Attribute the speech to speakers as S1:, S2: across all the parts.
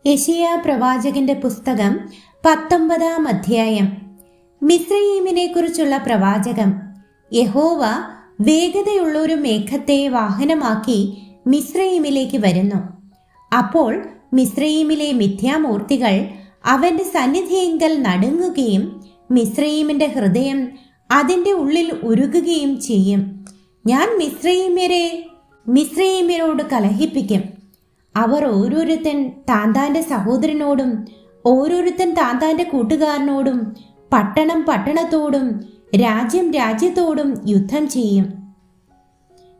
S1: യെശയ്യാ പ്രവാചകന്റെ പുസ്തകം 19-ാം അധ്യായം. മിസ്രയീമിനെ കുറിച്ചുള്ള പ്രവാചകം. യഹോവ വേഗതയുള്ളൊരു മേഘത്തെ വാഹനമാക്കി മിസ്രയീമിലേക്ക് വരുന്നു. അപ്പോൾ മിസ്രയീമിലെ മിഥ്യാമൂർത്തികൾ അവന്റെ സന്നിധിയെങ്കൽ നടുങ്ങുകയും മിസ്രയീമിന്റെ ഹൃദയം അതിൻ്റെ ഉള്ളിൽ ഉരുകുകയും ചെയ്യും. ഞാൻ മിസ്രയീമ്യരോട് കലഹിപ്പിക്കും. അവർ ഓരോരുത്തൻ താന്താന്റെ സഹോദരനോടും ഓരോരുത്തൻ താന്താന്റെ കൂട്ടുകാരനോടും പട്ടണം പട്ടണത്തോടും രാജ്യം രാജ്യത്തോടും യുദ്ധം ചെയ്യും.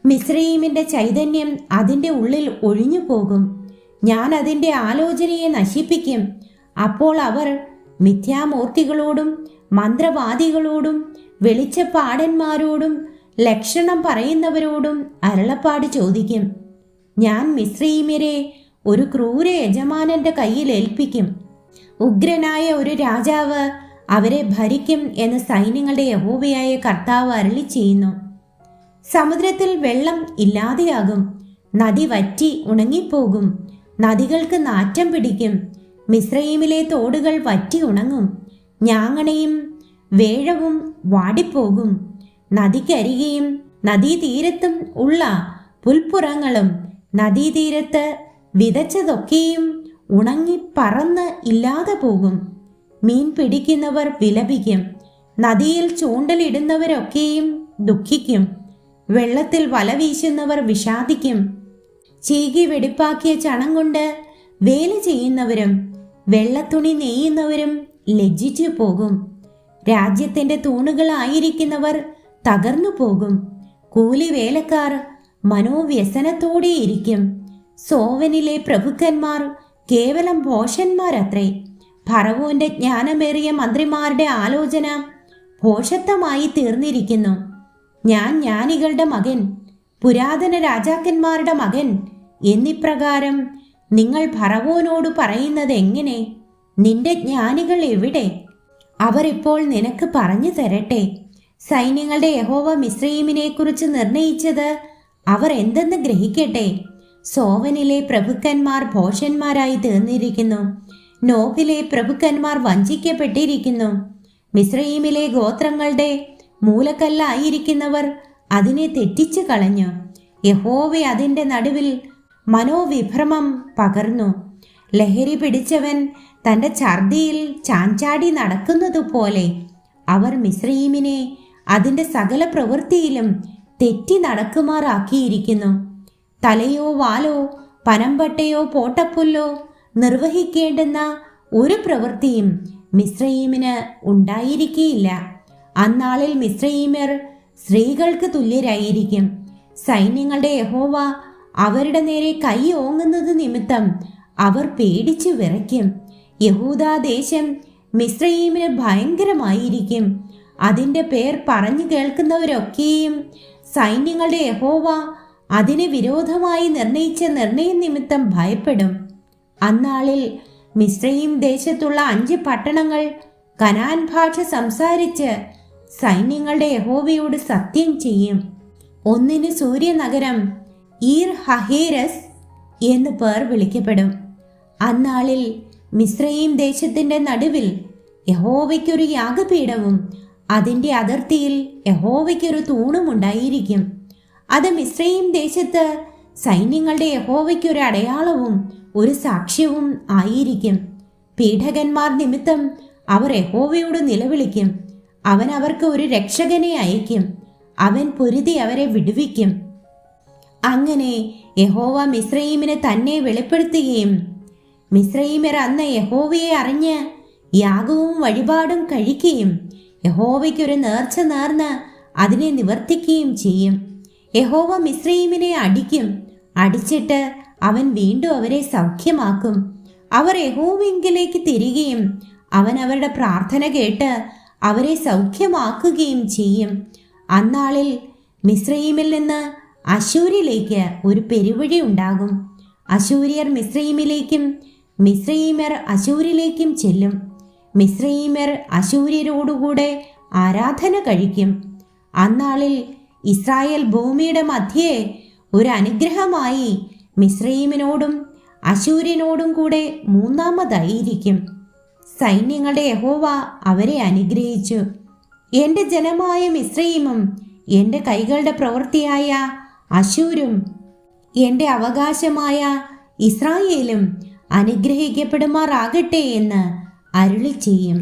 S1: മിസ്രയീമിന്റെ ചൈതന്യം അതിൻ്റെ ഉള്ളിൽ ഒഴിഞ്ഞു പോകും. ഞാൻ അതിൻ്റെ ആലോചനയെ നശിപ്പിക്കും. അപ്പോൾ അവർ മിഥ്യാമൂർത്തികളോടും മന്ത്രവാദികളോടും വെളിച്ചപ്പാടന്മാരോടും ലക്ഷണം പറയുന്നവരോടും അരുളപ്പാട് ചോദിക്കും. ഞാൻ മിസ്രയീമ്യരെ ഒരു ക്രൂര യജമാനന്റെ കയ്യിൽ ഏൽപ്പിക്കും. ഉഗ്രനായ ഒരു രാജാവ് അവരെ ഭരിക്കും എന്ന് സൈന്യങ്ങളുടെ യഹോവയായ കർത്താവ് അരുളി ചെയ്യുന്നു. സമുദ്രത്തിൽ വെള്ളം ഇല്ലാതെയാകും. നദി വറ്റി ഉണങ്ങിപ്പോകും. നദികൾക്ക് നാറ്റം പിടിക്കും. മിസ്രയീമിലെ തോടുകൾ വറ്റി ഉണങ്ങും. ഞാങ്ങണയും വേഴവും വാടിപ്പോകും. നദിക്കരികെയും നദീതീരത്തും ഉള്ള പുൽപ്പുറങ്ങളും നദീതീരത്ത് വിതച്ചതൊക്കെയും ഉണങ്ങി പറന്ന് ഇല്ലാതെ പോകും. മീൻ പിടിക്കുന്നവർ വിലപിക്കും. നദിയിൽ ചൂണ്ടലിടുന്നവരൊക്കെയും ദുഃഖിക്കും. വെള്ളത്തിൽ വല വീശുന്നവർ വിഷാദിക്കും. ചീകി വെടിപ്പാക്കിയ ചണം കൊണ്ട് വേല ചെയ്യുന്നവരും വെള്ളത്തുണി നെയ്യുന്നവരും ലജ്ജിച്ചു പോകും. രാജ്യത്തിന്റെ തൂണുകളായിരിക്കുന്നവർ തകർന്നു പോകും. കൂലി വേലക്കാർ മനോവ്യസനത്തോടെയിരിക്കും. സോവനിലെ പ്രഭുക്കന്മാർ കേവലം ഭോഷന്മാരത്രേ. ഫറവോന്റെ ജ്ഞാനമേറിയ മന്ത്രിമാരുടെ ആലോചന ഭോഷത്വമായി തീർന്നിരിക്കുന്നു. ഞാൻ ജ്ഞാനികളുടെ മകൻ, പുരാതന രാജാക്കന്മാരുടെ മകൻ എന്നിപ്രകാരം നിങ്ങൾ ഫറവോനോട് പറയുന്നത് എങ്ങനെ? നിന്റെ ജ്ഞാനികൾ എവിടെ? അവർ ഇപ്പോൾ നിനക്ക് പറഞ്ഞു തരട്ടെ. സൈന്യങ്ങളുടെ യഹോവ മിസ്രയീമിനെ കുറിച്ച് നിർണയിച്ചത് അവർ എന്തെന്ന് ഗ്രഹിക്കട്ടെ. സോവനിലെ പ്രഭുക്കന്മാർ ഭോഷന്മാരായി തീർന്നിരിക്കുന്നു. നോഹിലെ പ്രഭുക്കന്മാർ വഞ്ചിക്കപ്പെട്ടിരിക്കുന്നു. മിസ്രയീമിലെ ഗോത്രങ്ങളുടെ മൂലക്കല്ലായിരിക്കുന്നവർ അതിനെ തെറ്റിച്ചു കളഞ്ഞു. യഹോവ അതിൻ്റെ നടുവിൽ മനോവിഭ്രമം പകർന്നു. ലഹരി പിടിച്ചവൻ തൻ്റെ ഛർദിയിൽ ചാഞ്ചാടി നടക്കുന്നതുപോലെ അവർ മിസ്രയീമിനെ അതിൻ്റെ സകല പ്രവൃത്തിയിലും തെറ്റി നടക്കുമാറാക്കിയിരിക്കുന്നു. തലയോ വാലോ പനമ്പട്ടയോ പോട്ടപ്പുല്ലോ നിർവഹിക്കേണ്ടുന്ന ഒരു പ്രവൃത്തിയും മിസ്രയീമിന് ഉണ്ടായിരിക്കുകയില്ല. അന്നാളിൽ മിസ്രയീമ്യർ സ്ത്രീകൾക്ക് തുല്യരായിരിക്കും. സൈന്യങ്ങളുടെ യഹോവ അവരുടെ നേരെ കൈ ഓങ്ങുന്നത് നിമിത്തം അവർ പേടിച്ചു വിറയ്ക്കും. യഹൂദാദേശം മിസ്രയീമിന് ഭയങ്കരമായിരിക്കും. അതിൻ്റെ പേർ പറഞ്ഞു കേൾക്കുന്നവരൊക്കെയും സൈന്യങ്ങളുടെ യഹോവ അതിന് വിരോധമായി നിർണയിച്ച നിർണയം നിമിത്തം ഭയപ്പെടും. അന്നാളിൽ മിസ്രയീം ദേശത്തുള്ള 5 പട്ടണങ്ങൾ കനാൻ ഭാഷ സംസാരിച്ച് സൈന്യങ്ങളുടെ യഹോവയോട് സത്യം ചെയ്യും. ഒന്നിന് സൂര്യനഗരം ഈർ ഹഹേരസ് എന്ന് പേർ വിളിക്കപ്പെടും. അന്നാളിൽ മിസ്രയീം ദേശത്തിൻ്റെ നടുവിൽ യഹോവയ്ക്കൊരു യാഗപീഠവും അതിൻ്റെ അതിർത്തിയിൽ യഹോവയ്ക്കൊരു തൂണും ഉണ്ടായിരിക്കും. അത് മിസ്രയീം ദേശത്ത് സൈന്യങ്ങളുടെ യഹോവയ്ക്കൊരു അടയാളവും ഒരു സാക്ഷ്യവും ആയിരിക്കും. പീഠകന്മാർ നിമിത്തം അവർ യഹോവയോട് നിലവിളിക്കും. അവൻ അവർക്ക് ഒരു രക്ഷകനെ അയക്കും. അവൻ പൊരുതി അവരെ വിടുവിക്കും. അങ്ങനെ യഹോവ മിസ്രയീമിനെ തന്നെ വെളിപ്പെടുത്തുകയും മിസ്രയീമ്യർ അന്ന് യഹോവയെ അറിഞ്ഞ് യാഗവും വഴിപാടും കഴിക്കുകയും യഹോവയ്ക്കൊരു നേർച്ച നേർന്ന് അതിനെ നിവർത്തിക്കുകയും ചെയ്യും. യഹോവ മിസ്രയീമിനെ അടിക്കും. അടിച്ചിട്ട് അവൻ വീണ്ടും അവരെ സൗഖ്യമാക്കും. അവർ യഹോവയെങ്കിലേക്ക് തിരികെയും അവൻ അവരുടെ പ്രാർത്ഥന കേട്ട് അവരെ സൗഖ്യമാക്കുകയും ചെയ്യും. അന്നാളിൽ മിസ്രയീമിൽ നിന്ന് അശൂരിലേക്ക് ഒരു പെരുവഴി ഉണ്ടാകും. അശൂര്യർ മിസ്രയീമിലേക്കും മിസ്രയീമ്യർ അശൂരിലേക്കും ചെല്ലും. മിസ്രയീമ്യർ അശൂര്യരോടുകൂടെ ആരാധന കഴിക്കും. അന്നാളിൽ ഇസ്രായേൽ ഭൂമിയുടെ മധ്യേ ഒരു അനുഗ്രഹമായി മിസ്രയീമിനോടും അശൂര്യനോടും കൂടെ മൂന്നാമതായിരിക്കും. സൈന്യങ്ങളുടെ യഹോവ അവരെ അനുഗ്രഹിച്ചു. എൻ്റെ ജനമായ മിസ്രയീമും എൻ്റെ കൈകളുടെ പ്രവൃത്തിയായ അശൂരും എൻ്റെ അവകാശമായ ഇസ്രായേലും അനുഗ്രഹിക്കപ്പെടുമാറാകട്ടെ എന്ന് അരുളി ചെയ്യും.